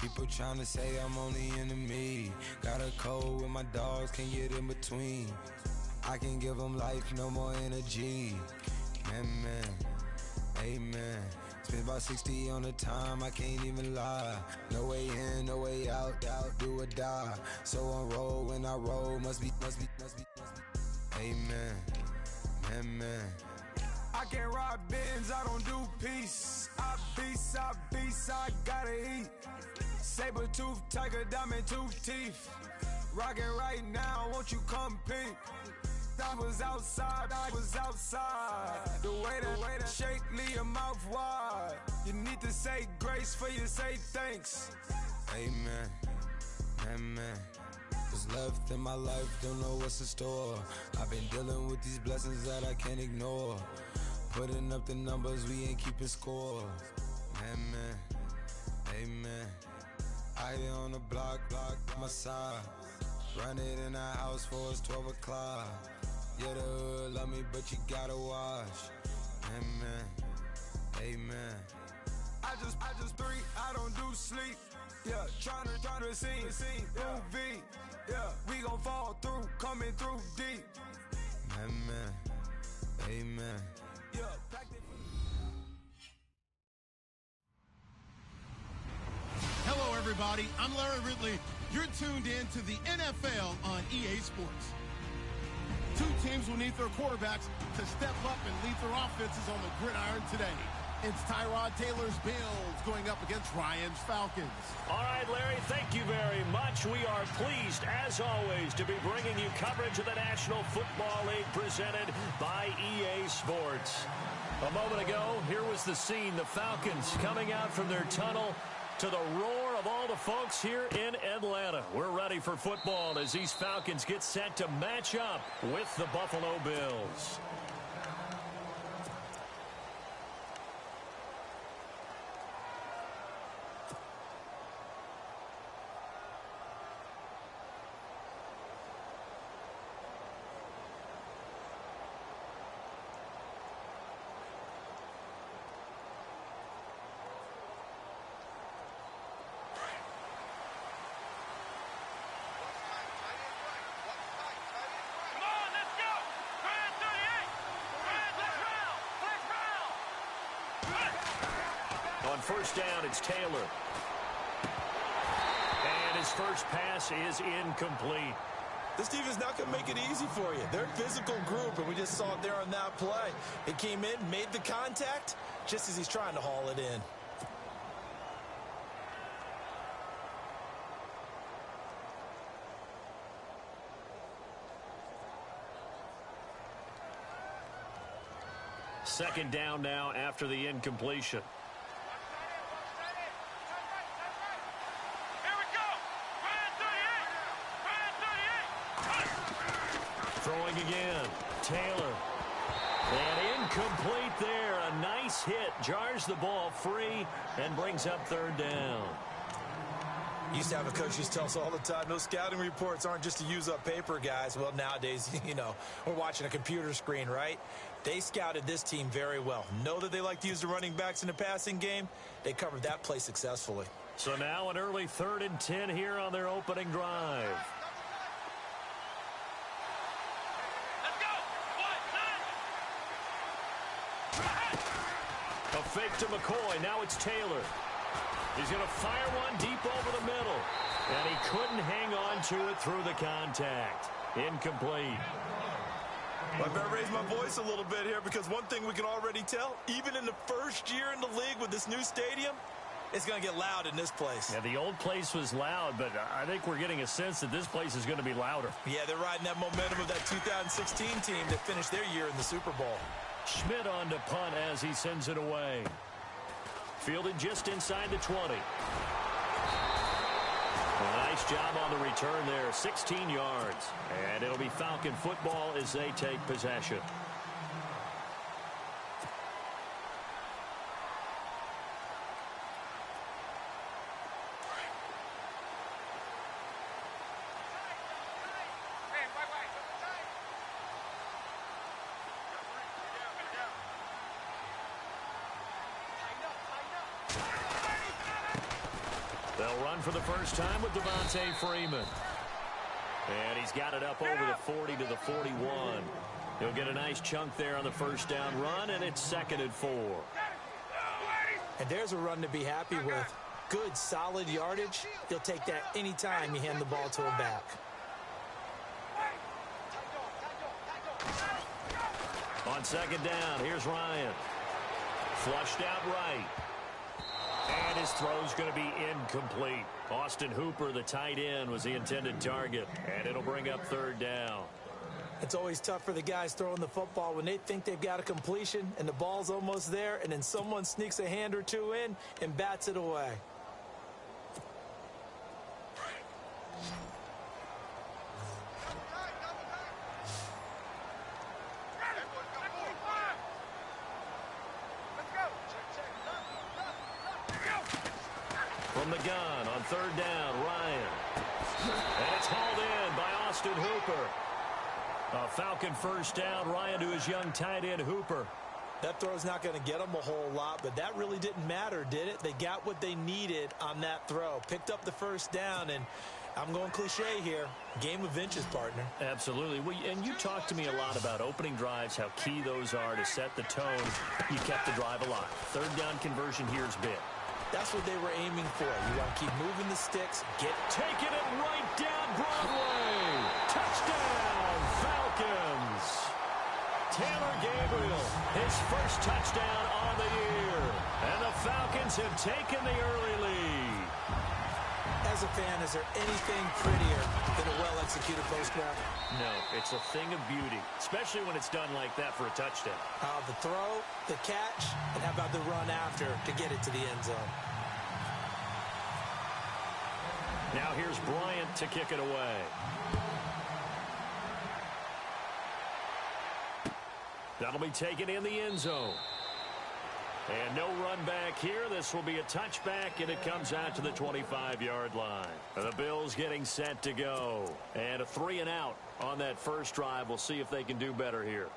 People tryna say I'm only enemy. Got a code with my dogs, can't get in between. I can give them life, no more energy. Man, amen. Spent about 60 on the time, I can't even lie. No way in, no way out, do or die. So on roll, when I roll, must be. Amen, man. I can't ride Benz, I don't do peace. I beast, I gotta eat. Saber tooth, tiger, diamond tooth teeth. Rockin' right now, won't you come peep? I was outside. The way that shake, leave your mouth wide. You need to say grace for you say thanks. Amen, what's left in my life, don't know what's in store. I've been dealing with these blessings that I can't ignore. Putting up the numbers, we ain't keeping score. Amen. I on the block, my side. Run it in the house for it's 12 o'clock. Yeah, the hood love me, but you gotta watch. Amen. I just three, I don't do sleep. Yeah, tryna see movie. Yeah, we gon' fall through, coming through deep. Amen. Yeah, Hello, everybody. I'm Larry Ridley. You're tuned in to the NFL on EA Sports. Two teams will need their quarterbacks to step up and lead their offenses on the gridiron today. It's Tyrod Taylor's Bills going up against Ryan's Falcons. All right, Larry, thank you very much. We are pleased, as always, to be bringing you coverage of the National Football League presented by EA Sports. A moment ago, here was the scene. The Falcons coming out from their tunnel to the roar of all the folks here in Atlanta. We're ready for football as these Falcons get set to match up with the Buffalo Bills. On first down, it's Taylor. And his first pass is incomplete. This team is not going to make it easy for you. They're a physical group, and we just saw it there on that play. It came in, made the contact, just as he's trying to haul it in. Second down now after the incompletion. Throwing again, Taylor. And incomplete there. A nice hit. Jars the ball free and brings up third down. Used to have a coach who used to tell us all the time, those scouting reports aren't just to use up paper, guys. Well, nowadays, we're watching a computer screen, right? They scouted this team very well. Know that they like to use the running backs in the passing game. They covered that play successfully. So now an early 3rd and 10 here on their opening drive. A fake to McCoy. Now it's Taylor. He's going to fire one deep over the middle. And he couldn't hang on to it through the contact. Incomplete. Well, I better raise my voice a little bit here because one thing we can already tell, even in the first year in the league with this new stadium, it's going to get loud in this place. Yeah, the old place was loud, but I think we're getting a sense that this place is going to be louder. Yeah, they're riding that momentum of that 2016 team that finished their year in the Super Bowl. Schmidt on to punt as he sends it away. Fielded just inside the 20. Nice job on the return there, 16 yards. And it'll be Falcon football as they take possession. They'll run for the first time with Devontae Freeman. And he's got it up over the 40 to the 41. He'll get a nice chunk there on the first down run, and it's 2nd and 4. And there's a run to be happy with. Good, solid yardage. He'll take that anytime you hand the ball to a back. On 2nd down, here's Ryan. Flushed out right. And his throw's going to be incomplete. Austin Hooper, the tight end, was the intended target. And it'll bring up 3rd down. It's always tough for the guys throwing the football when they think they've got a completion and the ball's almost there, and then someone sneaks a hand or two in and bats it away. From the gun on 3rd down, Ryan. And it's hauled in by Austin Hooper. A Falcon first down. Ryan to his young tight end, Hooper. That throw's not going to get them a whole lot, but that really didn't matter, did it? They got what they needed on that throw. Picked up the first down, and I'm going cliche here. Game of inches, partner. Absolutely. Well, and you talked to me a lot about opening drives, how key those are to set the tone. You kept the drive alive. 3rd down conversion here is big. That's what they were aiming for. You want to keep moving the sticks. Taking it right down Broadway. Touchdown, Falcons. Taylor Gabriel, his first touchdown on the year. And the Falcons have taken the early lead. As a fan, is there anything prettier than a well-executed post route? No, it's a thing of beauty, especially when it's done like that for a touchdown. The throw, the catch, and how about the run after to get it to the end zone? Now here's Bryant to kick it away. That'll be taken in the end zone. And no run back here. This will be a touchback, and it comes out to the 25-yard line. The Bills getting set to go. And a 3-and-out on that first drive. We'll see if they can do better here.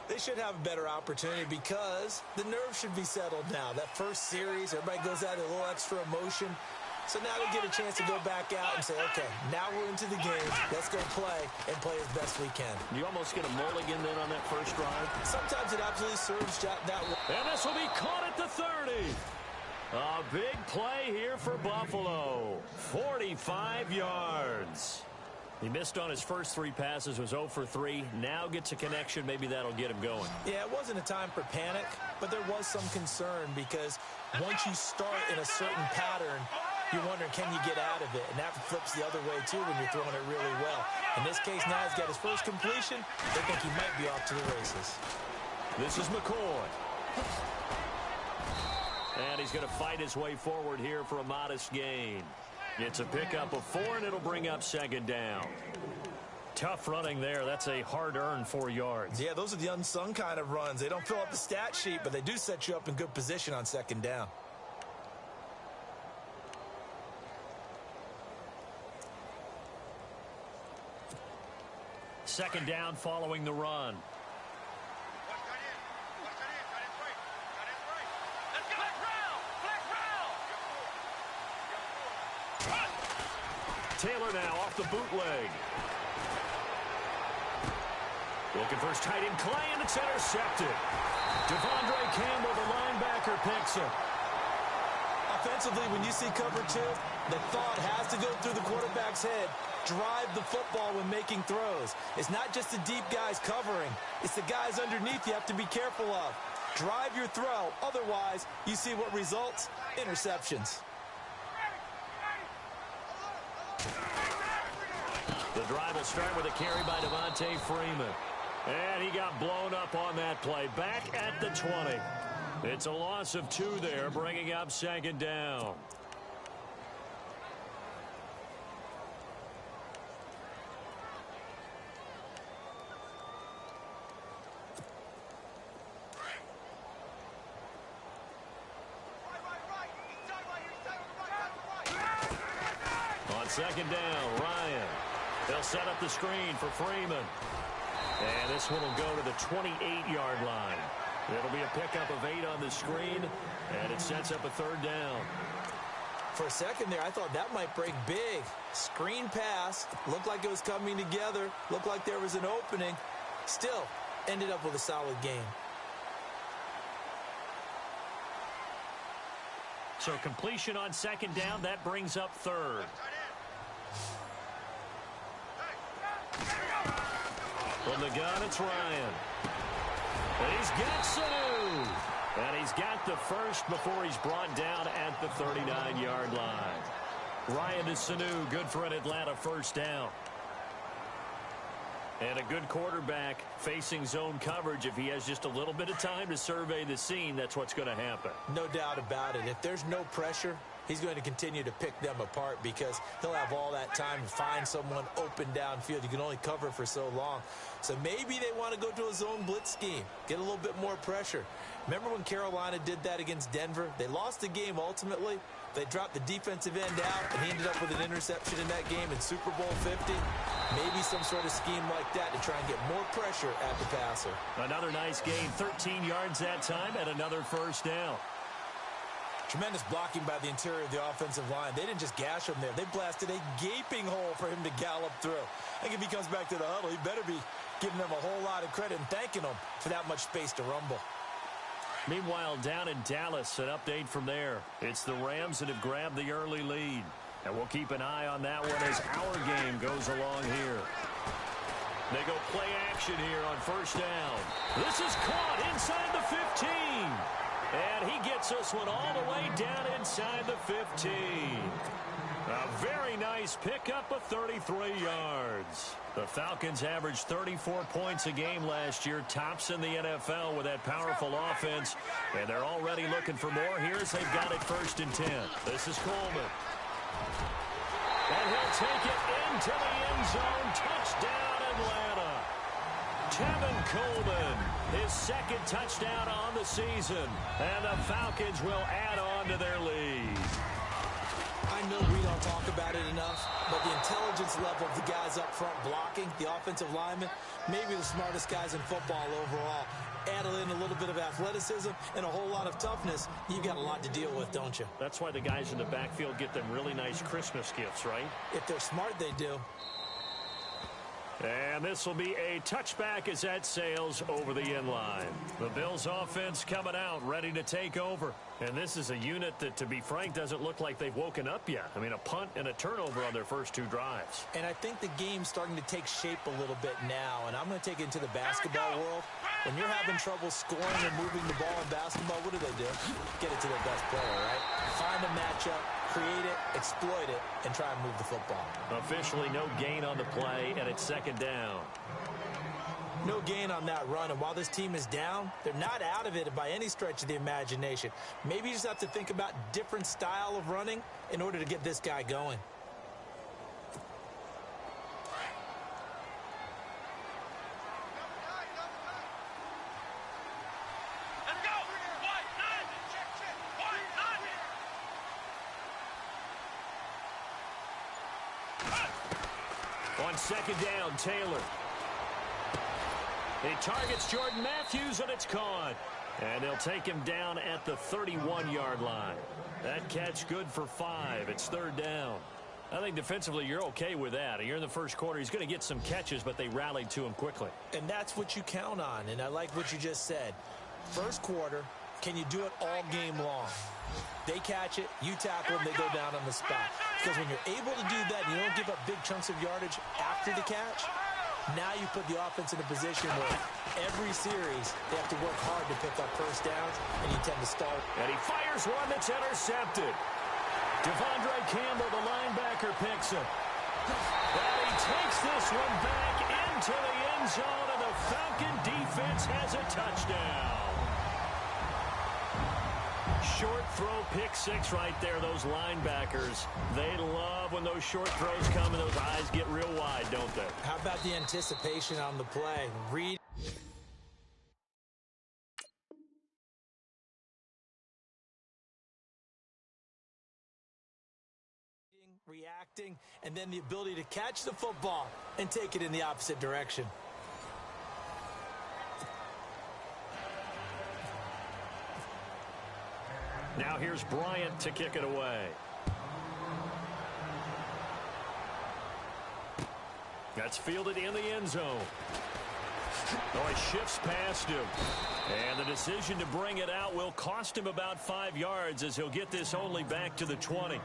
They should have a better opportunity because the nerves should be settled now. That first series, everybody goes out a little extra emotion. So now they get a chance to go back out and say, okay, now we're into the game. Let's go play and play as best we can. You almost get a mulligan then on that first drive. Sometimes it absolutely serves that way. And this will be caught at the 30. A big play here for Buffalo. 45 yards. He missed on his first 3 passes, was 0 for 3. Now gets a connection. Maybe that'll get him going. Yeah, it wasn't a time for panic, but there was some concern because once you start in a certain pattern, you're wondering, can you get out of it? And that flips the other way, too, when you're throwing it really well. In this case, now he's got his first completion. They think he might be off to the races. This is McCoy. And he's going to fight his way forward here for a modest gain. It's a pickup of 4, and it'll bring up 2nd down. Tough running there. That's a hard-earned 4 yards. Yeah, those are the unsung kind of runs. They don't fill up the stat sheet, but they do set you up in good position on 2nd down. Second down following the run. Taylor now off the bootleg. Looking for his tight end Clay, and it's intercepted. Devondre Campbell, the linebacker, picks it. Offensively, when you see cover 2, the thought has to go through the quarterback's head. Drive the football when making throws. It's not just the deep guys covering. It's the guys underneath you have to be careful of. Drive your throw. Otherwise, you see what results? Interceptions. The drive will start with a carry by Devontae Freeman. And he got blown up on that play. Back at the 20. It's a loss of 2 there, bringing up 2nd down. On 2nd down, Ryan. They'll set up the screen for Freeman. And this one will go to the 28-yard line. It'll be a pickup of 8 on the screen, and it sets up a 3rd down. For a second there, I thought that might break big. Screen pass, looked like it was coming together, looked like there was an opening. Still, ended up with a solid game. So completion on second down, that brings up third. From the gun, it's Ryan. And he's got Sanu. And he's got the first before he's brought down at the 39-yard line. Ryan to Sanu, good for an Atlanta first down. And a good quarterback facing zone coverage. If he has just a little bit of time to survey the scene, that's what's going to happen. No doubt about it. If there's no pressure, he's going to continue to pick them apart because he'll have all that time to find someone open downfield. You can only cover for so long. So maybe they want to go to a zone blitz scheme, get a little bit more pressure. Remember when Carolina did that against Denver? They lost the game ultimately. They dropped the defensive end out, and he ended up with an interception in that game in Super Bowl 50. Maybe some sort of scheme like that to try and get more pressure at the passer. Another nice gain, 13 yards that time, and another first down. Tremendous blocking by the interior of the offensive line. They didn't just gash him there. They blasted a gaping hole for him to gallop through. I think if he comes back to the huddle, he better be giving them a whole lot of credit and thanking them for that much space to rumble. Meanwhile, down in Dallas, an update from there. It's the Rams that have grabbed the early lead. And we'll keep an eye on that one as our game goes along here. They go play action here on first down. This is caught inside the 15. And he gets this one all the way down inside the 15. A very nice pickup of 33 yards. The Falcons averaged 34 points a game last year, tops in the NFL with that powerful offense. And they're already looking for more here as they've got it 1st and 10. This is Coleman. And he'll take it into the end zone. Touchdown, Atlanta. Tevin Coleman, his 2nd touchdown on the season. And the Falcons will add on to their lead. I know we don't talk about it enough, but the intelligence level of the guys up front blocking, the offensive linemen, maybe the smartest guys in football overall. Add in a little bit of athleticism and a whole lot of toughness, you've got a lot to deal with, don't you? That's why the guys in the backfield get them really nice Christmas gifts, right? If they're smart, they do. And this will be a touchback as that sails over the end line. The Bills offense coming out, ready to take over. And this is a unit that, to be frank, doesn't look like they've woken up yet. I mean, a punt and a turnover on their first 2 drives. And I think the game's starting to take shape a little bit now. And I'm going to take it into the basketball world. When you're having trouble scoring and moving the ball in basketball, what do? Get it to their best player, right? Find a matchup, create it, exploit it, and try and move the football. Officially no gain on the play, and it's 2nd down. No gain on that run, and while this team is down, they're not out of it by any stretch of the imagination. Maybe you just have to think about different style of running in order to get this guy going. On 2nd down, Taylor. He targets Jordan Matthews, and it's caught. And they'll take him down at the 31-yard line. That catch good for 5. It's 3rd down. I think defensively you're okay with that. You're in the first quarter. He's going to get some catches, but they rallied to him quickly. And that's what you count on, and I like what you just said. First quarter, can you do it all game long? They catch it, you tackle them, they go down on the spot. Because when you're able to do that, you don't give up big chunks of yardage after the catch. Now you put the offense in a position where every series they have to work hard to pick up first downs, and you tend to stall. And he fires one that's intercepted. Devondre Campbell, the linebacker, picks it. And he takes this one back into the end zone, and the Falcon defense has a touchdown. Short throw, pick 6 right there. Those linebackers, they love when those short throws come and those eyes get real wide, don't they? How about the anticipation on the play? Reacting, and then the ability to catch the football and take it in the opposite direction. Now here's Bryant to kick it away. That's fielded in the end zone. Oh, he shifts past him. And the decision to bring it out will cost him about 5 yards as he'll get this only back to the 20.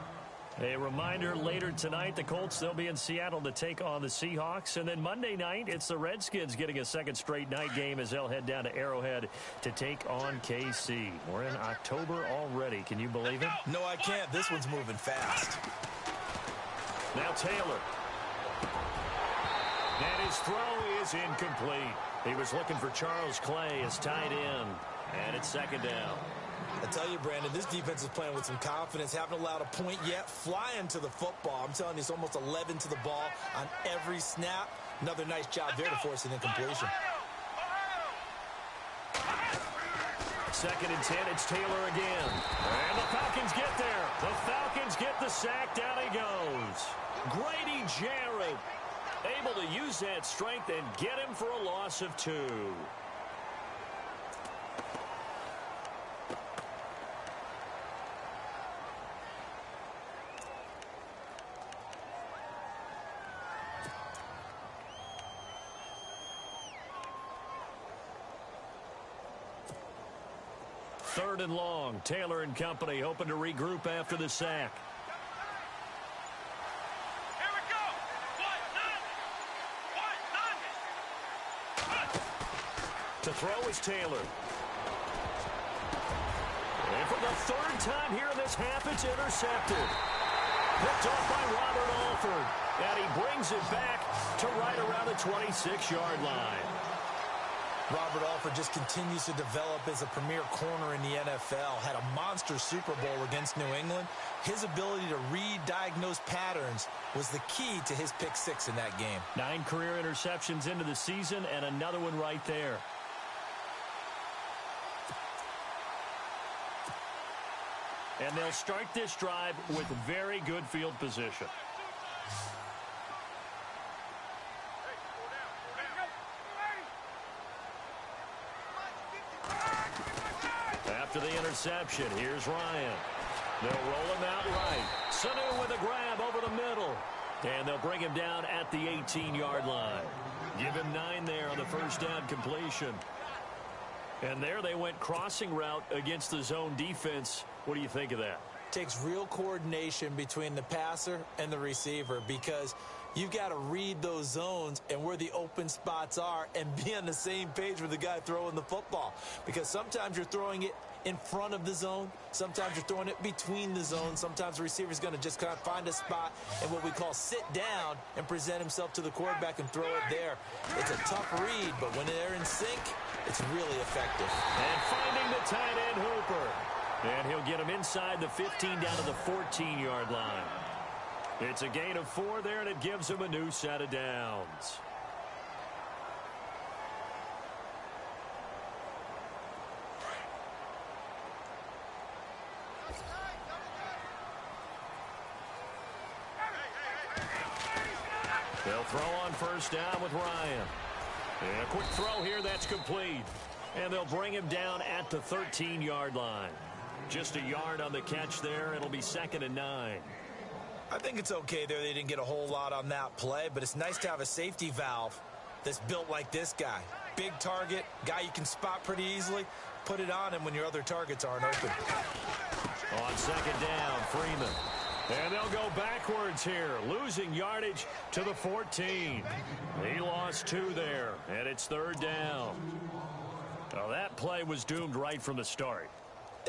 A reminder, later tonight, the Colts, they'll be in Seattle to take on the Seahawks. And then Monday night, it's the Redskins getting a second straight night game as they'll head down to Arrowhead to take on KC. We're in October already. Can you believe it? No, I can't. This one's moving fast. Now Taylor. And his throw is incomplete. He was looking for Charles Clay as tight end. And it's second down. I tell you, Brandon, this defense is playing with some confidence. Haven't allowed a point yet. Flying to the football. I'm telling you, it's almost 11 to the ball on every snap. Another nice job there to force an incompletion. Second and 10, it's Taylor again. And the Falcons get there. The Falcons get the sack. Down he goes. Grady Jarrett able to use that strength and get him for a loss of 2. Third and long. Taylor and company hoping to regroup after the sack. Here we go. To throw is Taylor. And for the third time here in this half, it's intercepted. Picked off by Robert Alford. And he brings it back to right around the 26-yard line. Robert Alford just continues to develop as a premier corner in the NFL. Had a monster Super Bowl against New England. His ability to read, diagnose patterns was the key to his pick 6 in that game. 9 career interceptions into the season and another one right there. And they'll start this drive with very good field position. After the interception, here's Ryan. They'll roll him out right. Sanu with a grab over the middle. And they'll bring him down at the 18-yard line. Give him 9 there on the first down completion. And there they went crossing route against the zone defense. What do you think of that? Takes real coordination between the passer and the receiver because you've got to read those zones and where the open spots are and be on the same page with the guy throwing the football. Because sometimes you're throwing it in front of the zone. Sometimes you're throwing it between the zones. Sometimes the receiver's going to just kind of find a spot and what we call sit down and present himself to the quarterback and throw it there. It's a tough read, but when they're in sync, it's really effective. And finding the tight end Hooper. And he'll get him inside the 15 down to the 14-yard line. It's a gain of 4 there, and it gives him a new set of downs. They'll throw on first down with Ryan. And a quick throw here, that's complete. And they'll bring him down at the 13-yard line. Just a yard on the catch there. It'll be 2nd and 9. I think it's okay there. They didn't get a whole lot on that play, but it's nice to have a safety valve that's built like this guy. Big target, guy you can spot pretty easily. Put it on him when your other targets aren't open. On second down, Freeman. And they'll go backwards here, losing yardage to the 14. He lost 2 there, and it's 3rd down. Now that play was doomed right from the start.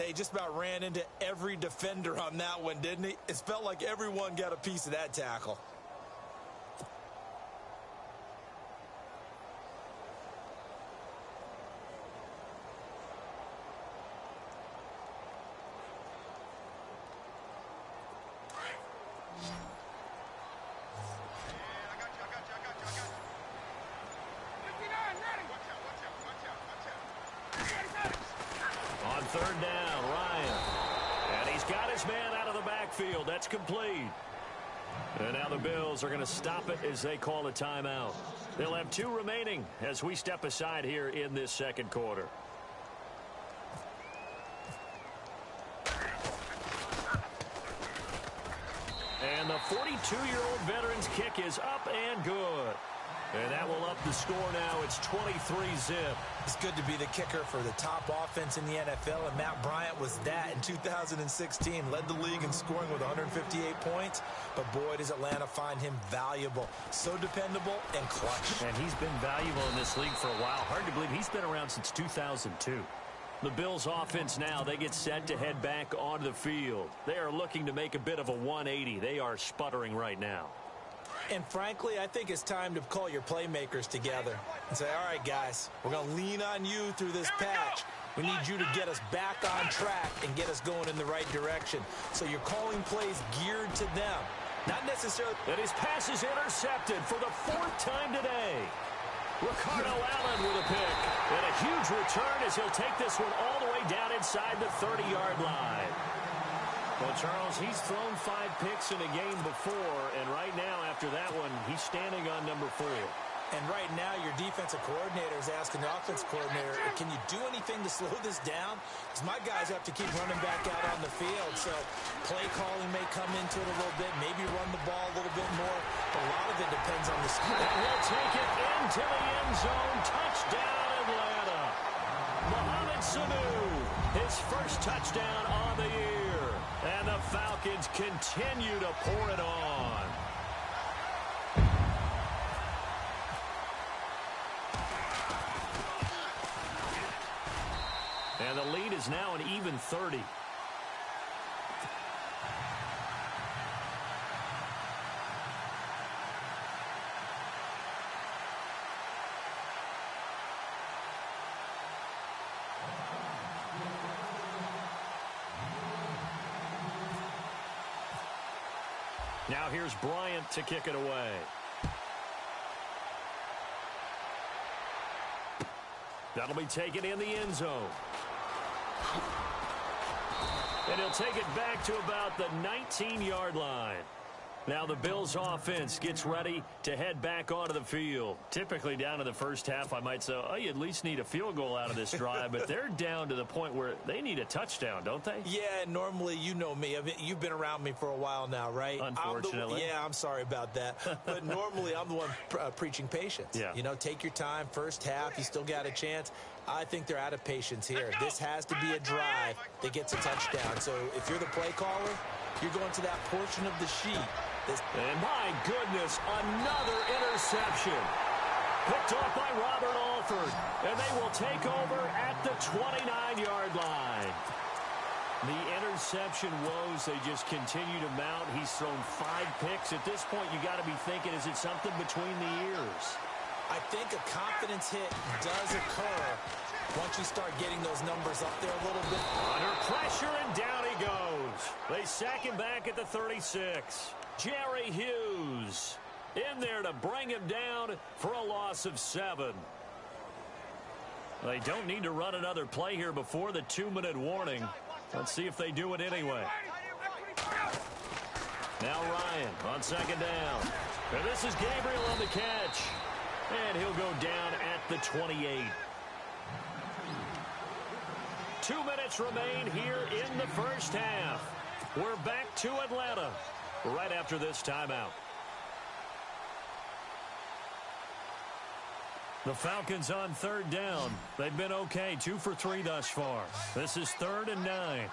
He just about ran into every defender on that one, didn't he? It felt like everyone got a piece of that tackle. Third down, Ryan. And he's got his man out of the backfield. That's complete. And now the Bills are going to stop it as they call a timeout. They'll have 2 remaining as we step aside here in this second quarter. And the 42-year-old veteran's kick is up and good. And that will up the score now. It's 23-zip. It's good to be the kicker for the top offense in the NFL, and Matt Bryant was that in 2016. Led the league in scoring with 158 points, but boy, does Atlanta find him valuable. So dependable and clutch. And he's been valuable in this league for a while. Hard to believe he's been around since 2002. The Bills offense now, they get set to head back onto the field. They are looking to make a bit of a 180. They are sputtering right now. And frankly, I think it's time to call your playmakers together and say, all right, guys, we're going to lean on you through this patch. We need you to get us back on track and get us going in the right direction. So you're calling plays geared to them, not necessarily. And his pass is intercepted for the 4th time today. Ricardo Allen with a pick. And a huge return as he'll take this one all the way down inside the 30-yard line. Well, Charles, he's thrown 5 picks in a game before, and right now, after that one, he's standing on number 4. And right now, your defensive coordinator is asking the offensive coordinator, can you do anything to slow this down? Because my guys have to keep running back out on the field, so play calling may come into it a little bit, maybe run the ball a little bit more, but a lot of it depends on the score. And he'll take it into the end zone. Touchdown, Atlanta. Mohamed Sanu, his first touchdown on the year. And the Falcons continue to pour it on. And the lead is now an even 30. Now here's Bryant to kick it away. That'll be taken in the end zone. And he'll take it back to about the 19-yard line. Now the Bills offense gets ready to head back onto the field. Typically down to the first half, I might say, oh, you at least need a field goal out of this drive. But they're down to the point where they need a touchdown, don't they? Yeah, normally, you know me. You've been around me for a while now, right? Unfortunately. I'm sorry about that. But normally, I'm the one preaching patience. Yeah. You know, take your time. First half, you still got a chance. I think they're out of patience here. This has to be a drive that gets a touchdown. So if you're the play caller, you're going to that portion of the sheet. And my goodness, another interception. Picked off by Robert Alford. And they will take over at the 29-yard line. The interception woes, they just continue to mount. He's thrown 5 picks. At this point, you got to be thinking, is it something between the ears? I think a confidence hit does occur once you start getting those numbers up there a little bit. Under pressure, and down he goes. They sack him back at the 36. Jerry Hughes in there to bring him down for a loss of 7. They don't need to run another play here before the 2-minute warning. Let's see if they do it anyway. Now Ryan on second down. And this is Gabriel on the catch. And he'll go down at the 28. 2 minutes remain here in the first half. We're back to Atlanta right after this timeout. The Falcons on third down. They've been okay, 2 for 3 thus far. This is 3rd and 9.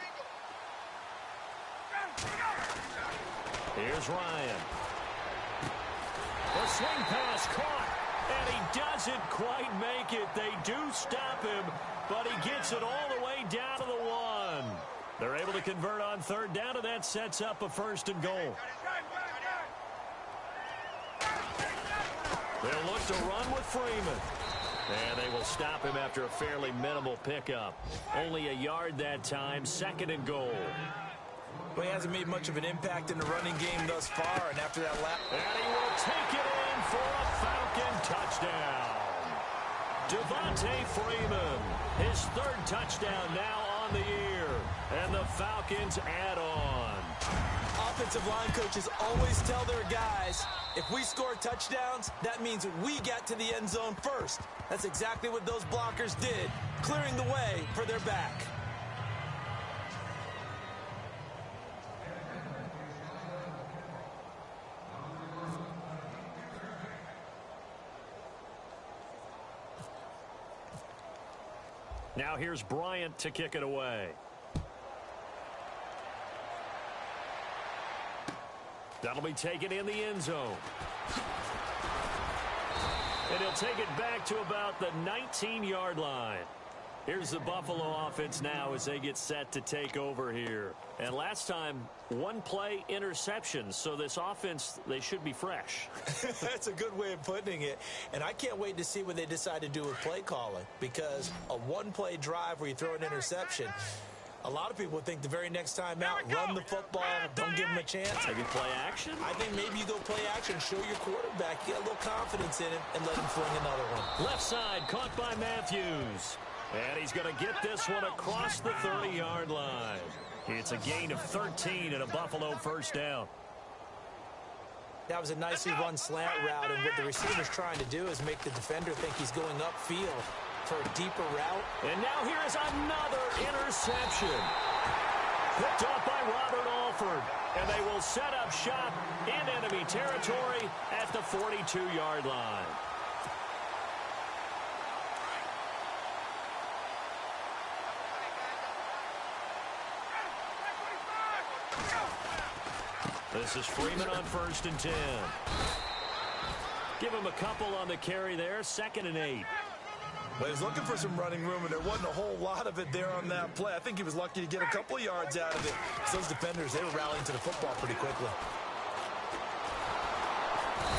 Here's Ryan. A swing pass caught, and he doesn't quite make it. They do stop him, but he gets it all the way down to the 1. They're able to convert on third down, and that sets up a 1st and goal. They'll look to run with Freeman. And they will stop him after a fairly minimal pickup. Only a yard that time, 2nd and goal. Well, he hasn't made much of an impact in the running game thus far, and after that lap... And he will take it in for a Falcon touchdown. Devontae Freeman, his 3rd touchdown now on the year. And the Falcons add on. Offensive line coaches always tell their guys, if we score touchdowns, that means we get to the end zone first. That's exactly what those blockers did, clearing the way for their back. Now here's Bryant to kick it away. That'll be taken in the end zone. And he'll take it back to about the 19-yard line. Here's the Buffalo offense now as they get set to take over here. And last time, one play interception. So this offense, they should be fresh. That's a good way of putting it. And I can't wait to see what they decide to do with play calling. Because a one-play drive where you throw an interception, a lot of people think the very next time out, run the football, don't give them a chance. Maybe play action? I think maybe you go play action, show your quarterback, get a little confidence in him, and let him fling another one. Left side, caught by Matthews. And he's going to get this one across the 30-yard line. It's a gain of 13 and a Buffalo first down. That was a nicely run slant route, and what the receiver's trying to do is make the defender think he's going upfield for a deeper route. And now here is another interception. Picked off by Robert Alford. And they will set up shop in enemy territory at the 42-yard line. This is Freeman on 1st and 10. Give him a couple on the carry there. 2nd and 8. Well, he was looking for some running room, and there wasn't a whole lot of it there on that play. I think he was lucky to get a couple of yards out of it. Those defenders, they were rallying to the football pretty quickly.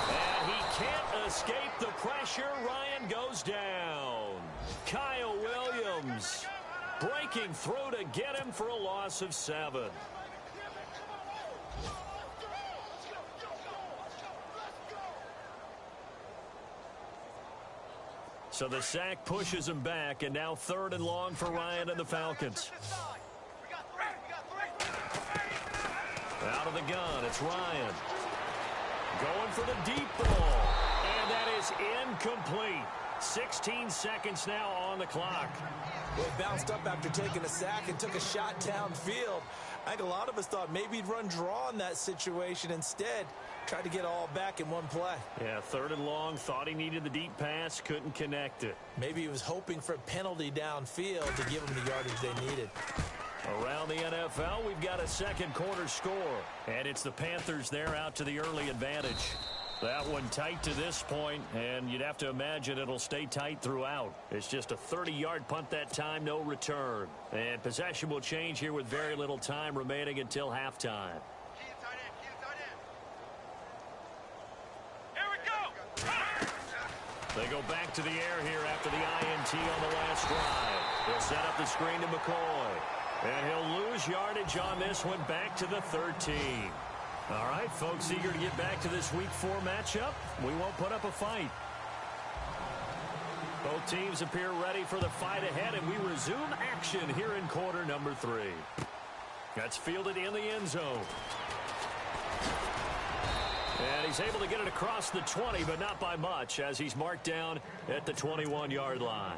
And he can't escape the pressure. Ryan goes down. Kyle Williams breaking through to get him for a loss of 7. So the sack pushes him back, and now 3rd and long for Ryan and the Falcons. Out of the gun, it's Ryan. Going for the deep ball. And that is incomplete. 16 seconds now on the clock. Well, he bounced up after taking a sack and took a shot downfield. I think a lot of us thought maybe he'd run draw in that situation. Instead, tried to get it all back in one play. Yeah, 3rd and long, thought he needed the deep pass, couldn't connect it. Maybe he was hoping for a penalty downfield to give them the yardage they needed. Around the NFL, we've got a second quarter score. And it's the Panthers there out to the early advantage. That one tight to this point, and you'd have to imagine it'll stay tight throughout. It's just a 30-yard punt that time, no return. And possession will change here with very little time remaining until halftime. They go back to the air here after the INT on the last drive. They'll set up the screen to McCoy. And he'll lose yardage on this one back to the 13. All right, folks, eager to get back to this Week 4 matchup. We won't put up a fight. Both teams appear ready for the fight ahead, and we resume action here in quarter number 3. That's fielded in the end zone. And he's able to get it across the 20, but not by much, as he's marked down at the 21-yard line.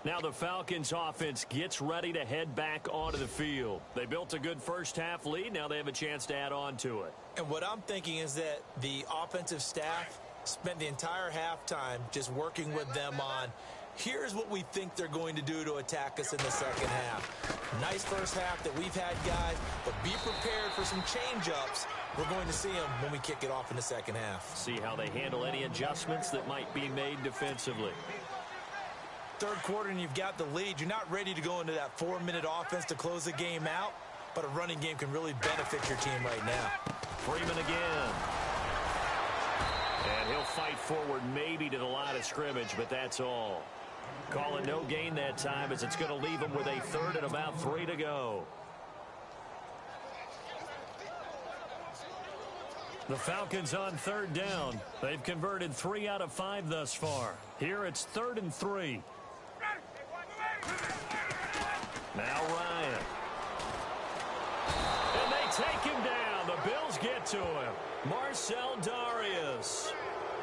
Now the Falcons offense gets ready to head back onto the field. They built a good first-half lead. Now they have a chance to add on to it. And what I'm thinking is that the offensive staff spent the entire halftime just working with them on, here's what we think they're going to do to attack us in the second half. Nice first half that we've had, guys, but be prepared for some change-ups. We're going to see them when we kick it off in the second half. See how they handle any adjustments that might be made defensively. Third quarter and you've got the lead. You're not ready to go into that 4-minute offense to close the game out, but a running game can really benefit your team right now. Freeman again. And he'll fight forward maybe to the line of scrimmage, but that's all. Call it no gain that time, as it's going to leave him with a 3rd and about 3 to go. The Falcons on 3rd down. They've converted 3 out of 5 thus far. Here it's 3rd and 3. Now Ryan. And they take him down. The Bills get to him. Marcel Darius.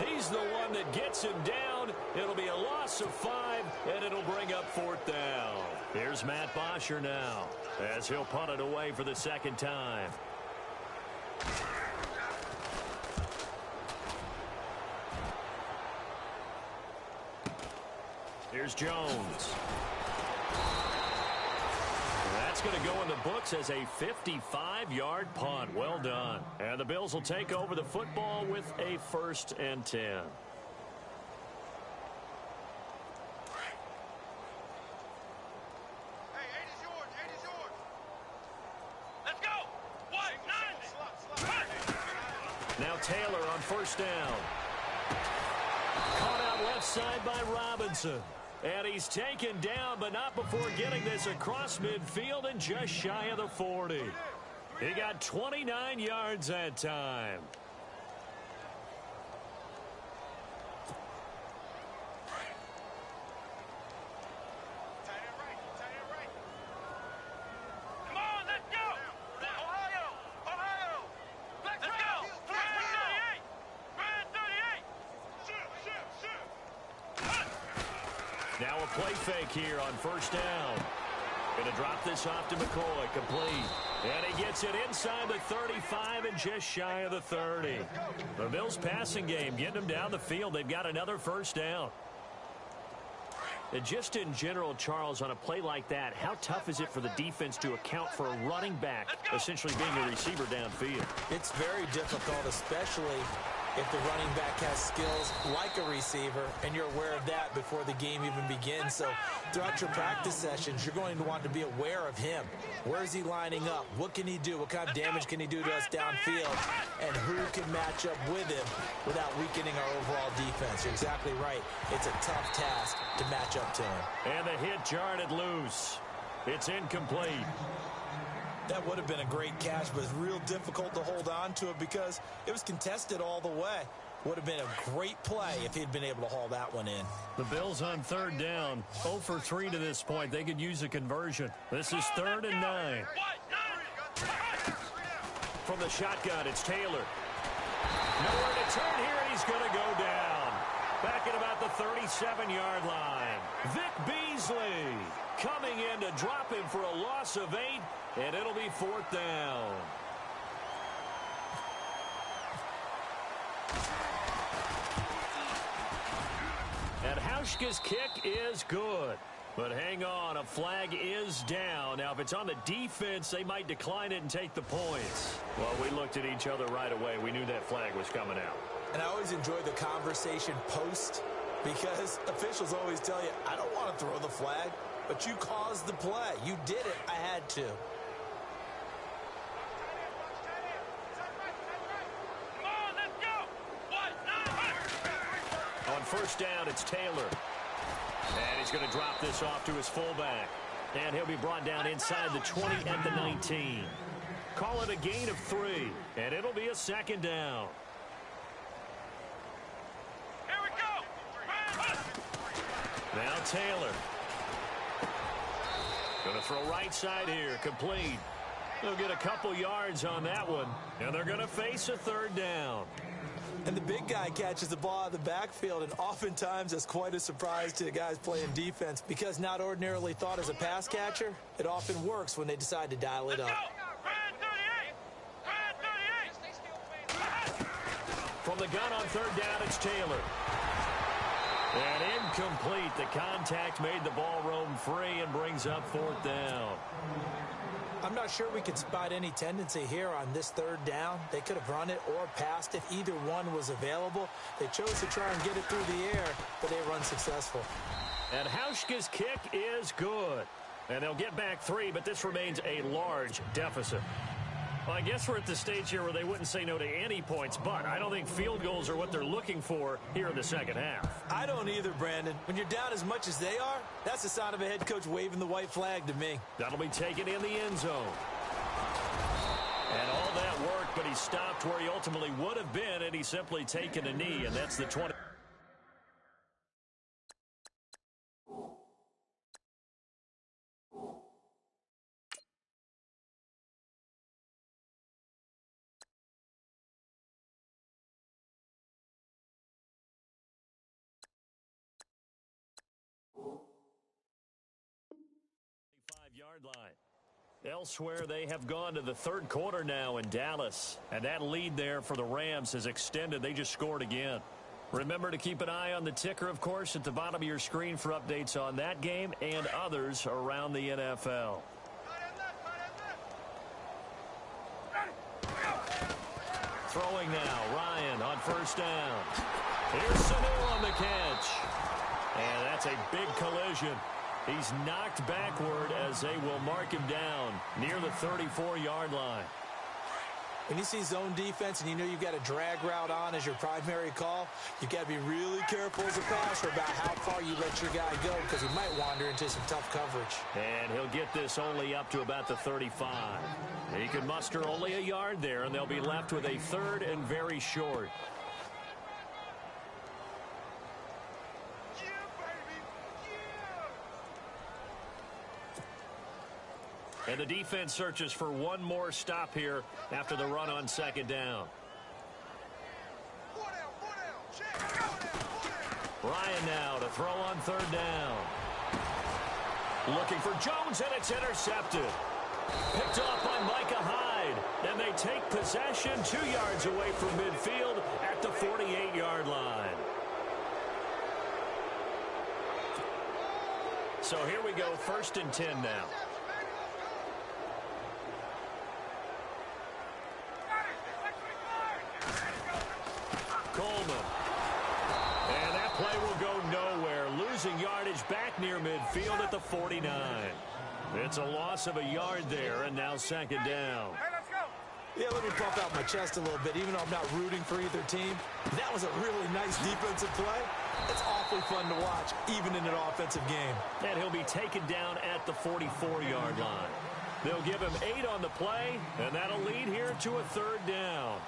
He's the one that gets him down. It'll be a loss of 5, and it'll bring up 4th down. Here's Matt Bosher now, as he'll punt it away for the second time. Here's Jones. That's going to go in the books as a 55-yard punt. Well done. And the Bills will take over the football with a 1st and 10. Now Taylor on 1st down. Caught out left side by Robinson. And he's taken down, but not before getting this across midfield and just shy of the 40. He got 29 yards that time. Now a play fake here on 1st down. Going to drop this off to McCoy. Complete. And he gets it inside the 35 and just shy of the 30. The Bills passing game getting them down the field. They've got another 1st down. And just in general, Charles, on a play like that, how tough is it for the defense to account for a running back essentially being a receiver downfield? It's very difficult, especially if the running back has skills like a receiver, and you're aware of that before the game even begins. So throughout your practice sessions, you're going to want to be aware of him. Where is he lining up? What can he do? What kind of damage can he do to us downfield? And who can match up with him without weakening our overall defense? You're exactly right. It's a tough task to match up to him. And the hit jarred it loose. It's incomplete. That would have been a great catch, but it's real difficult to hold on to it because it was contested all the way. Would have been a great play if he'd been able to haul that one in. The Bills on 3rd down. 0 for 3 to this point. They could use a conversion. This is 3rd and 9. From the shotgun, it's Taylor. Nowhere to turn here, and he's going to go down. Back at about the 37-yard line. Vic Beasley coming in to drop him for a loss of 8, and it'll be 4th down. And Hauschka's kick is good. But hang on, a flag is down. Now, if it's on the defense, they might decline it and take the points. Well, we looked at each other right away. We knew that flag was coming out. And I always enjoy the conversation post because officials always tell you, I don't want to throw the flag, but you caused the play. You did it. I had to. On 1st down, it's Taylor. And he's going to drop this off to his fullback. And he'll be brought down inside the 20 at the 19. Call it a gain of 3. And it'll be a 2nd down. Here we go. Now Taylor. Going to throw right side here. Complete. They'll get a couple yards on that one. And they're going to face a 3rd down. And the big guy catches the ball out of the backfield, and oftentimes that's quite a surprise to the guys playing defense because not ordinarily thought as a pass catcher, it often works when they decide to dial it up. From the gun on 3rd down, it's Taylor. And incomplete. The contact made the ball roam free and brings up 4th down. I'm not sure we could spot any tendency here on this 3rd down. They could have run it or passed it. Either one was available. They chose to try and get it through the air, but they were unsuccessful. And Hauschka's kick is good. And they'll get back 3, but this remains a large deficit. Well, I guess we're at the stage here where they wouldn't say no to any points, but I don't think field goals are what they're looking for here in the 2nd half. I don't either, Brandon. When you're down as much as they are, that's the sign of a head coach waving the white flag to me. That'll be taken in the end zone. And all that worked, but he stopped where he ultimately would have been, and he's simply taken a knee, and that's the 20. Yard line. Elsewhere, they have gone to the 3rd quarter now in Dallas. And that lead there for the Rams has extended. They just scored again. Remember to keep an eye on the ticker, of course, at the bottom of your screen for updates on that game and others around the NFL. Throwing now, Ryan on first down. Here's Sanu on the catch. And that's a big collision. He's knocked backward as they will mark him down near the 34-yard line. When you see zone defense and you know you've got a drag route on as your primary call, you've got to be really careful as a passer about how far you let your guy go because he might wander into some tough coverage. And he'll get this only up to about the 35. He can muster only a yard there, and they'll be left with a third and very short. And the defense searches for one more stop here after the run on second down. Ryan now to throw on third down. Looking for Jones, and it's intercepted. Picked off by Micah Hyde. And they take possession 2 yards away from midfield at the 48-yard line. So here we go, 1st and 10 now. Coleman. And that play will go nowhere. Losing yardage back near midfield at the 49. It's a loss of a yard there, and now second down. Yeah, let me pump out my chest a little bit, even though I'm not rooting for either team. That was a really nice defensive play. It's awfully fun to watch, even in an offensive game. And he'll be taken down at the 44-yard line. They'll give him 8 on the play, and that'll lead here to a third down.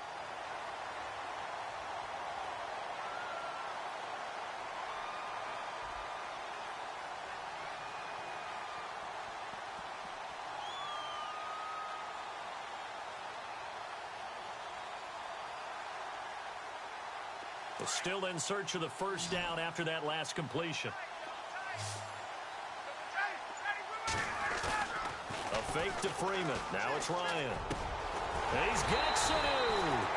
Still in search of the first down after that last completion. A fake to Freeman. Now it's Ryan. He's got Sanu.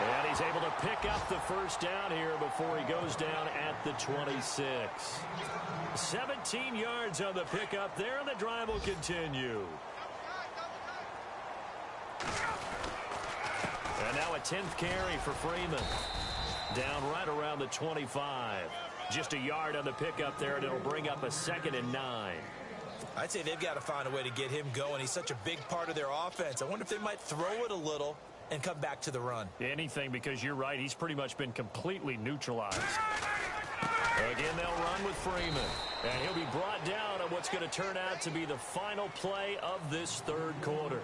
And he's able to pick up the first down here before he goes down at the 26. 17 yards on the pickup there, and the drive will continue. And now a 10th carry for Freeman. Down right around the 25. Just a yard on the pickup there, and it'll bring up a 2nd and 9. I'd say they've got to find a way to get him going. He's such a big part of their offense. I wonder if they might throw it a little and come back to the run. Anything, because you're right. He's pretty much been completely neutralized. Again, they'll run with Freeman. And he'll be brought down on what's going to turn out to be the final play of this third quarter.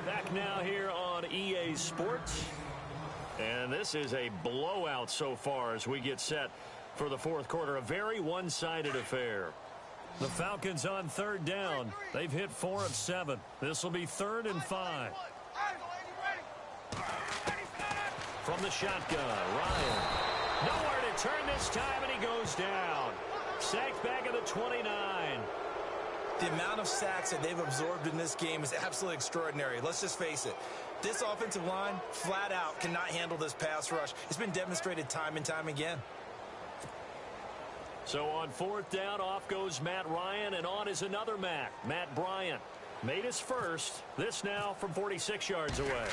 Back now here on EA Sports. And this is a blowout so far as we get set for the fourth quarter. A very one-sided affair. The Falcons on third down. They've hit 4 of 7. This will be 3rd and 5. From the shotgun, Ryan. Nowhere to turn this time, and he goes down. Sacked back at the 29. The amount of sacks that they've absorbed in this game is absolutely extraordinary. Let's just face it. This offensive line, flat out, cannot handle this pass rush. It's been demonstrated time and time again. So on 4th down, off goes Matt Ryan, and on is another Matt Bryant. Made his first. This now from 46 yards away.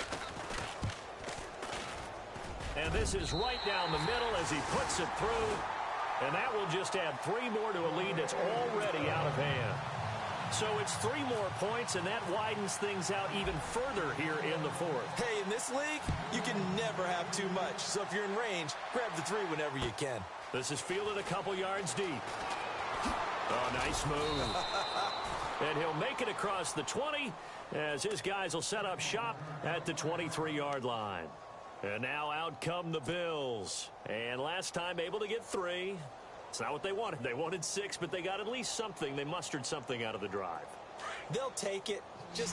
And this is right down the middle as he puts it through. And that will just add 3 more to a lead that's already out of hand. So it's 3 more points, and that widens things out even further here in the fourth. Hey, in this league, you can never have too much. So if you're in range, grab the 3 whenever you can. This is fielded a couple yards deep. Oh, nice move. And he'll make it across the 20 as his guys will set up shop at the 23-yard line. And now out come the Bills. And last time able to get 3. It's not what they wanted. They wanted 6, but they got at least something. They mustered something out of the drive. They'll take it.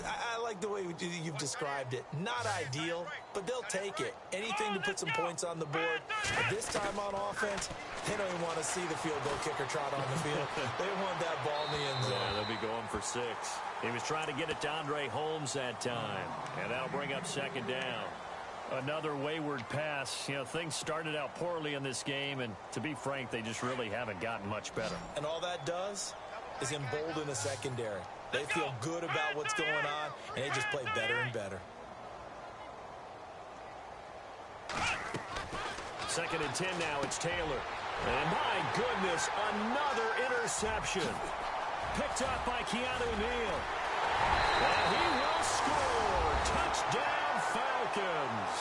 I like the way you've described it. Not ideal, but they'll take it. Anything to put some points on the board. But this time on offense, they don't even want to see the field goal kicker trot on the field. They want that ball in the end zone. Yeah, they'll be going for 6. He was trying to get it to Andre Holmes that time. And that'll bring up 2nd down. Another wayward pass. You know, things started out poorly in this game, and to be frank, they just really haven't gotten much better. And all that does is embolden the secondary. They feel good about what's going on, and they just play better and better. 2nd and 10 now. It's Taylor. And my goodness, another interception. Picked up by Keanu Neal. And he will score. Touchdown, Falcons.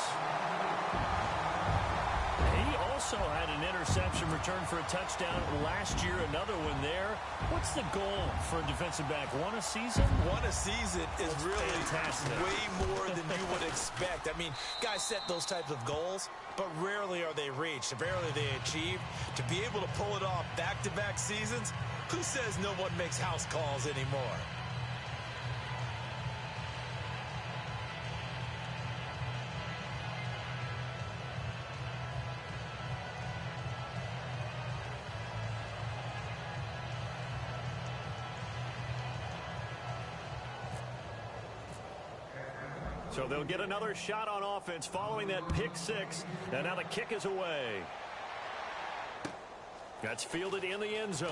He also had an interception return for a touchdown last year. Another one there. What's the goal for a defensive back? One a season? One a season is really fantastic. Way more than you would expect. I mean, guys set those types of goals, but rarely are they reached. Rarely they achieved. To be able to pull it off back-to-back seasons, who says no one makes house calls anymore? So they'll get another shot on offense following that pick six. And now the kick is away. That's fielded in the end zone.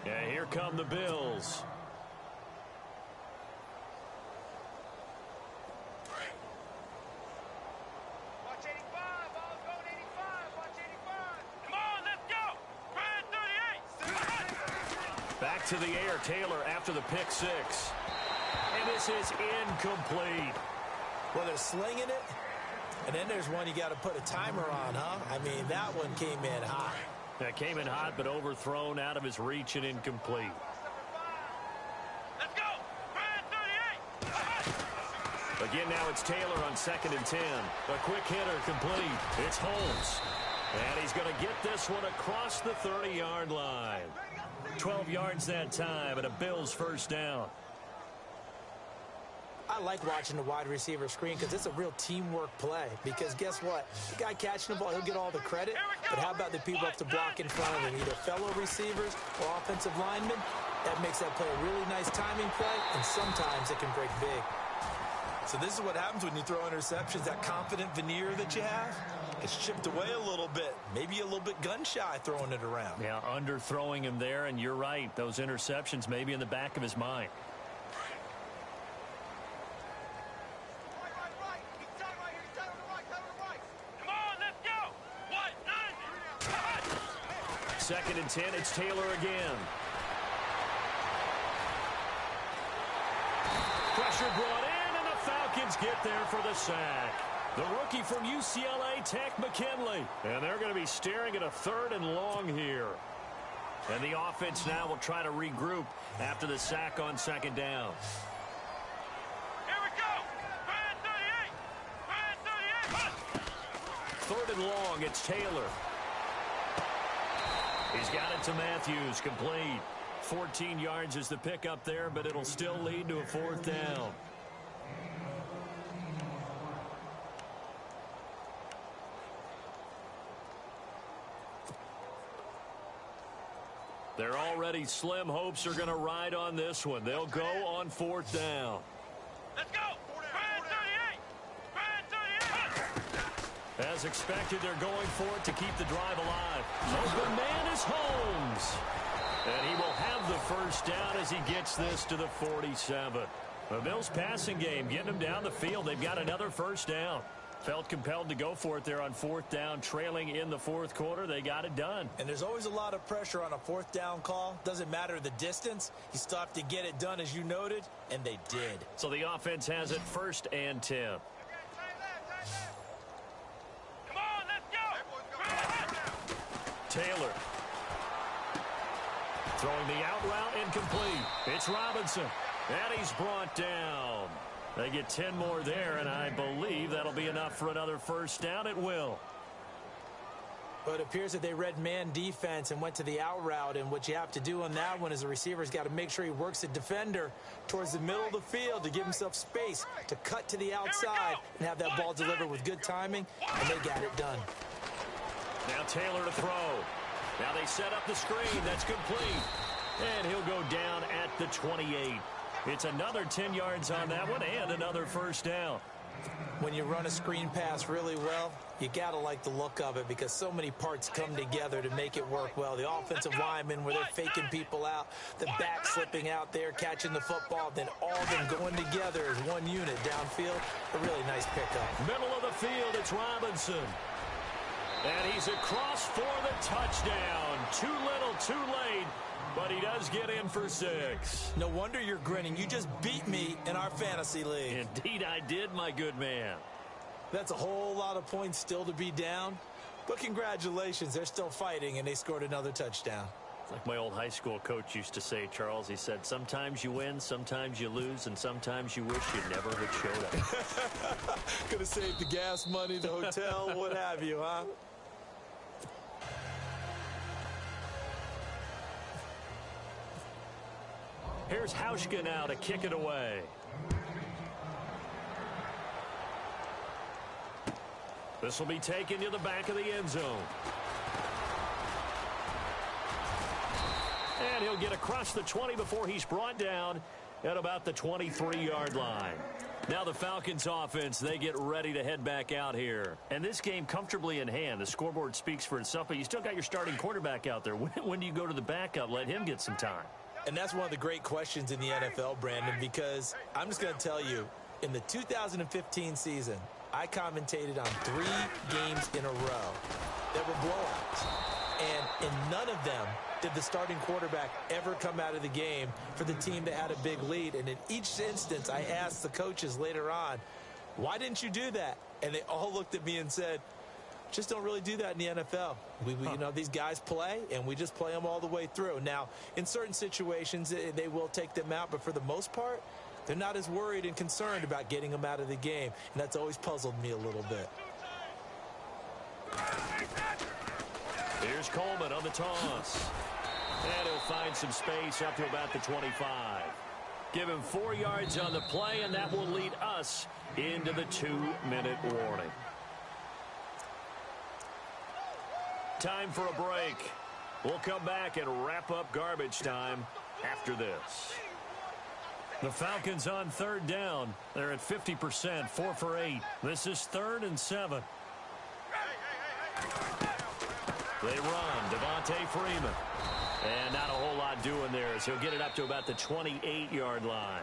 Yeah, here come the Bills. Back to the air, Taylor after the pick six. And this is incomplete. Well, they're slinging it, and then there's one you got to put a timer on, huh? I mean, that one came in hot. That came in hot, but overthrown out of his reach and incomplete. Let's go! 38! Again, now it's Taylor on 2nd and 10. A quick hitter complete. It's Holmes. And he's going to get this one across the 30-yard line. 12 yards that time, and a Bills first down. I like watching the wide receiver screen because it's a real teamwork play. Because guess what? The guy catching the ball, he'll get all the credit. But how about the people up to block in front of him, either fellow receivers or offensive linemen? That makes that play a really nice timing play, and sometimes it can break big. So this is what happens when you throw interceptions, that confident veneer that you have. It's chipped away a little bit, maybe a little bit gun-shy throwing it around. Yeah, underthrowing him there, and you're right. Those interceptions may be in the back of his mind. Come on, let's go! 2nd and 10, it's Taylor again. Pressure brought in, and the Falcons get there for the sack. The rookie from UCLA, Tech McKinley. And they're going to be staring at a 3rd and long here. And the offense now will try to regroup after the sack on 2nd down. Here we go! 38! 3rd and long, it's Taylor. He's got it to Matthews, complete. 14 yards is the pickup there, but it'll still lead to a 4th down. They're already slim hopes are going to ride on this one. They'll go on 4th down. Let's go! 38! As expected, they're going for it to keep the drive alive. Open man is Holmes. And he will have the first down as he gets this to the 47. The Bills passing game, getting them down the field. They've got another first down. Felt compelled to go for it there on 4th down, trailing in the 4th quarter. They got it done. And there's always a lot of pressure on a 4th down call. Doesn't matter the distance. You still have to get it done, as you noted, and they did. So the offense has it 1st and 10. Come on, let's go! Taylor. Throwing the out route incomplete. It's Robinson. And he's brought down. They get 10 more there, and I believe that'll be enough for another first down. It will. But it appears that they read man defense and went to the out route, and what you have to do on that one is the receiver's got to make sure he works the defender towards the middle of the field to give himself space to cut to the outside and have that ball delivered with good timing, and they got it done. Now Taylor to throw. Now they set up the screen. That's complete. And he'll go down at the 28. It's another 10 yards on that one and another first down. When you run a screen pass really well, you got to like the look of it because so many parts come together to make it work well. The offensive linemen where they're faking people out, the back slipping out there, catching the football, then all of them going together as one unit downfield. A really nice pickup. Middle of the field, it's Robinson. And he's across for the touchdown. Too little, too late. But he does get in for 6. No wonder you're grinning. You just beat me in our fantasy league. Indeed I did, my good man. That's a whole lot of points still to be down. But congratulations, they're still fighting, and they scored another touchdown. Like my old high school coach used to say, Charles, he said, sometimes you win, sometimes you lose, and sometimes you wish you never had showed up. Could have saved the gas money, the hotel, what have you, huh? Here's Hauschka now to kick it away. This will be taken to the back of the end zone. And he'll get across the 20 before he's brought down at about the 23-yard line. Now the Falcons offense, they get ready to head back out here. And this game comfortably in hand. The scoreboard speaks for itself, but you still got your starting quarterback out there. When do you go to the backup? Let him get some time. And that's one of the great questions in the NFL, Brandon, because I'm just going to tell you, in the 2015 season, I commentated on 3 games in a row that were blowouts. And in none of them did the starting quarterback ever come out of the game for the team that had a big lead. And in each instance, I asked the coaches later on, why didn't you do that? And they all looked at me and said, just don't really do that in the NFL. You know, these guys play, and we just play them all the way through. Now, in certain situations, they will take them out, but for the most part, they're not as worried and concerned about getting them out of the game, and that's always puzzled me a little bit. Here's Coleman on the toss. And he'll find some space up to about the 25. Give him 4 yards on the play, and that will lead us into the 2-minute warning. Time for a break. We'll come back and wrap up garbage time after this. The Falcons on 3rd down. They're at 50%, 4 for 8. This is 3rd and 7. They run. Devontae Freeman. And not a whole lot doing there as he'll get it up to about the 28-yard line.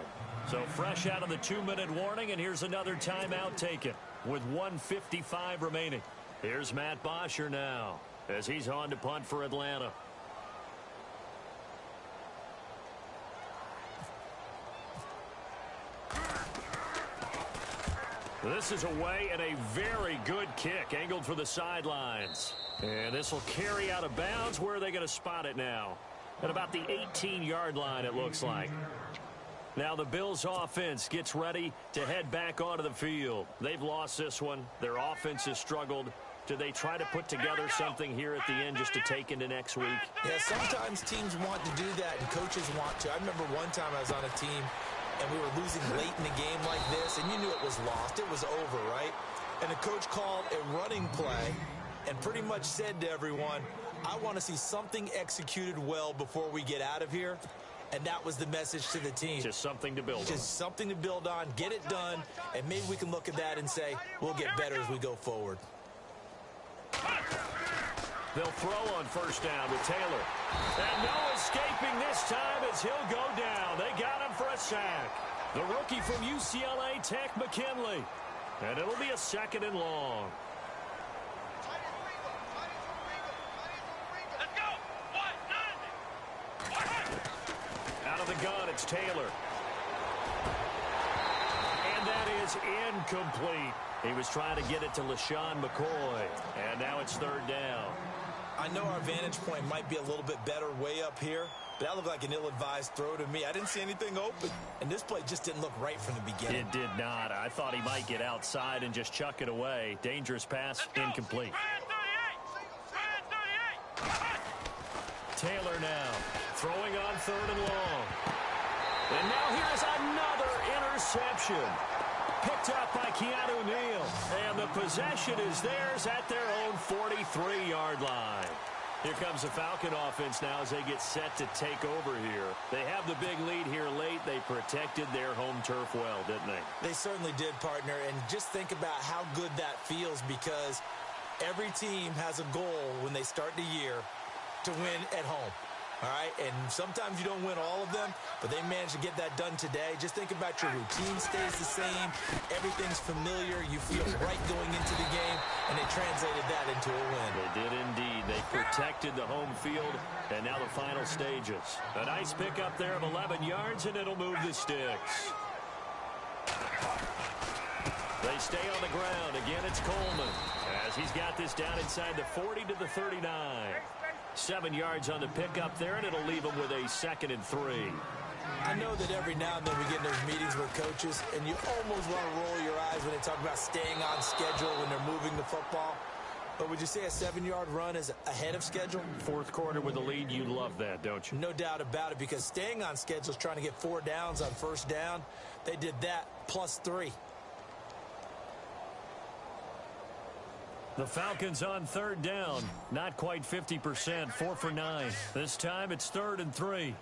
So fresh out of the 2-minute warning, and here's another timeout taken with 1:55 remaining. Here's Matt Bosher now as he's on to punt for Atlanta. This is away and a very good kick angled for the sidelines. And this will carry out of bounds. Where are they going to spot it now? At about the 18-yard line, it looks like. Now the Bills offense gets ready to head back onto the field. They've lost this one. Their offense has struggled. Do they try to put together something here at the end just to take into next week? Yeah, sometimes teams want to do that and coaches want to. I remember one time I was on a team and we were losing late in the game like this, and you knew it was lost. It was over, right? And the coach called a running play and pretty much said to everyone, I want to see something executed well before we get out of here. And that was the message to the team. Just something to build on. Just something to build on, get it done, and maybe we can look at that and say, we'll get better as we go forward. They'll throw on first down with Taylor. And no escaping this time as he'll go down. They got him for a sack. The rookie from UCLA Tech, McKinley. And it'll be a 2nd and long. Let's go. Out of the gun, it's Taylor. And that is incomplete. He was trying to get it to LaShawn McCoy. And now it's 3rd down. I know our vantage point might be a little bit better way up here, but that looked like an ill-advised throw to me. I didn't see anything open, and this play just didn't look right from the beginning. It did not. I thought he might get outside and just chuck it away. Dangerous pass, incomplete. Taylor now throwing on 3rd and long. And now here's another interception. Picked up by Keanu Neal. And the possession is theirs at their own 43-yard line. Here comes the Falcon offense now as they get set to take over here. They have the big lead here late. They protected their home turf well, didn't they? They certainly did, partner. And just think about how good that feels, because every team has a goal when they start the year to win at home. All right, and sometimes you don't win all of them, but they managed to get that done today. Just think about your routine stays the same. Everything's familiar. You feel right going into the game, and they translated that into a win. They did indeed. They protected the home field, and now the final stages. A nice pickup there of 11 yards, and it'll move the sticks. They stay on the ground. Again, it's Coleman, as he's got this down inside the 40 to the 39. 7 yards on the pickup there, and it'll leave them with a 2nd and 3. I know that every now and then we get in those meetings with coaches, and you almost want to roll your eyes when they talk about staying on schedule when they're moving the football. But would you say a 7-yard run is ahead of schedule? Fourth quarter with the lead, you love that, don't you? No doubt about it, because staying on schedule is trying to get 4 downs on first down. They did that plus 3. The Falcons on 3rd down. Not quite 50%, 4 for 9. This time it's 3rd and 3.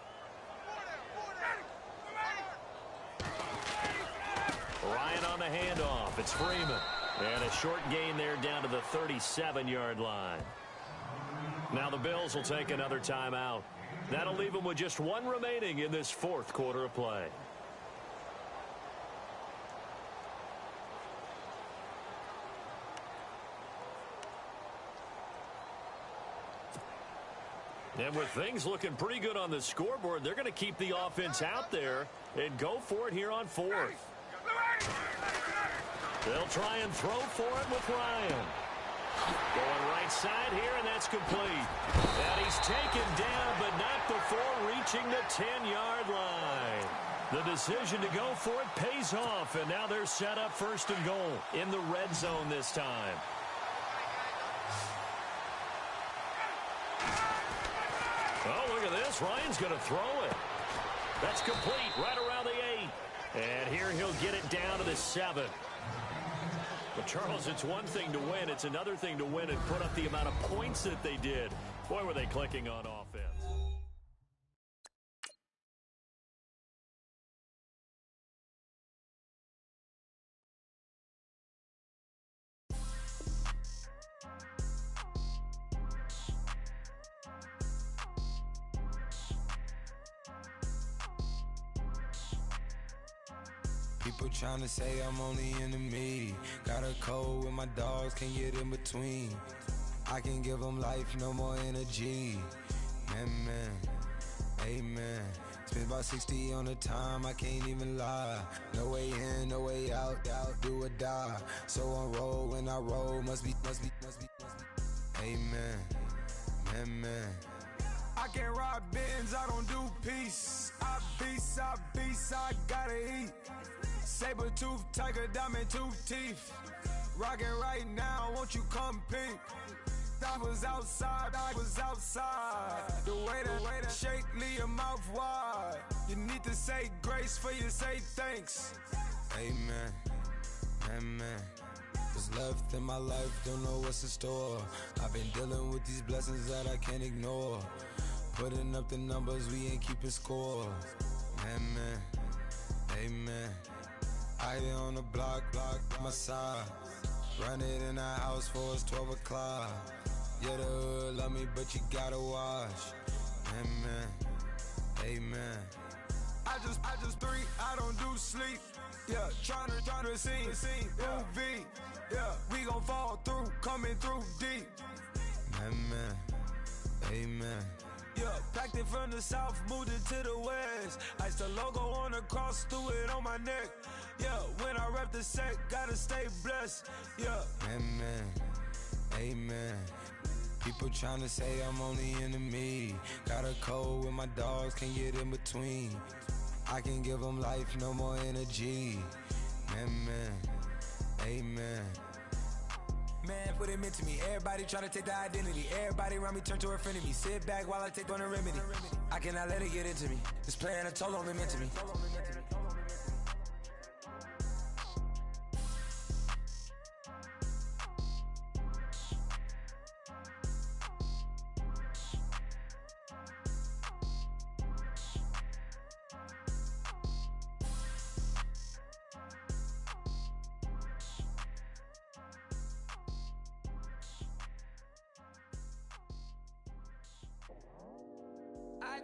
Ryan on the handoff. It's Freeman. And a short gain there down to the 37-yard line. Now the Bills will take another timeout. That'll leave them with just 1 remaining in this 4th quarter of play. And with things looking pretty good on the scoreboard, they're going to keep the offense out there and go for it here on 4th. They'll try and throw for it with Ryan. Going right side here, and that's complete. And he's taken down, but not before reaching the 10-yard line. The decision to go for it pays off, and now they're set up 1st and goal in the red zone this time. Oh, look at this. Ryan's going to throw it. That's complete right around the 8. And here he'll get it down to the 7. But, Charles, it's one thing to win. It's another thing to win and put up the amount of points that they did. Boy, were they clicking on offense. People trying to say I'm only in the media. Got a cold when my dogs can't get in between. I can give them life, no more energy. Man, amen. Spent about 60 on the time, I can't even lie. No way in, no way out, do or die. So on roll, when I roll, must be. Amen, man. I can't ride Benz, I don't do peace. I beast, I gotta eat. Saber tooth, tiger, diamond tooth teeth. Rockin' right now, won't you come peep? I was outside. The way to shake, leave your mouth wide. You need to say grace for you say thanks. Amen, what's left in my life, don't know what's in store. I've been dealing with these blessings that I can't ignore. Putting up the numbers, we ain't keeping score. Amen. I here on the block, my side. Run it in the house for it's 12 o'clock. Yeah, the hood love me, but you gotta watch. Amen. I just three, I don't do sleep. Yeah, trying to see UV. Yeah, we gon' fall through, coming through deep. Amen. Yeah, packed it from the south, moved it to the west. Iced the logo on the cross, threw it on my neck. Yeah, when I rep the set, gotta stay blessed. Yeah. Amen. People trying to say I'm only in the media. Got a cold when my dogs can't get in between. I can give them life, no more energy. Amen. Man, what it meant to me. Everybody try to take the identity. Everybody around me turn to a friend of me. Sit back while I take on a remedy. I cannot let it get into me. This playing a toll on me meant to me.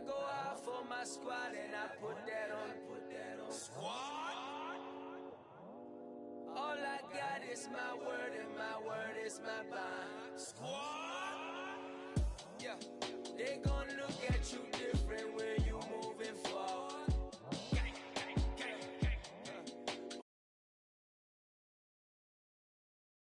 go out for my squad and I put that on. Squad. All I got is my word and my word is my bond. Squad.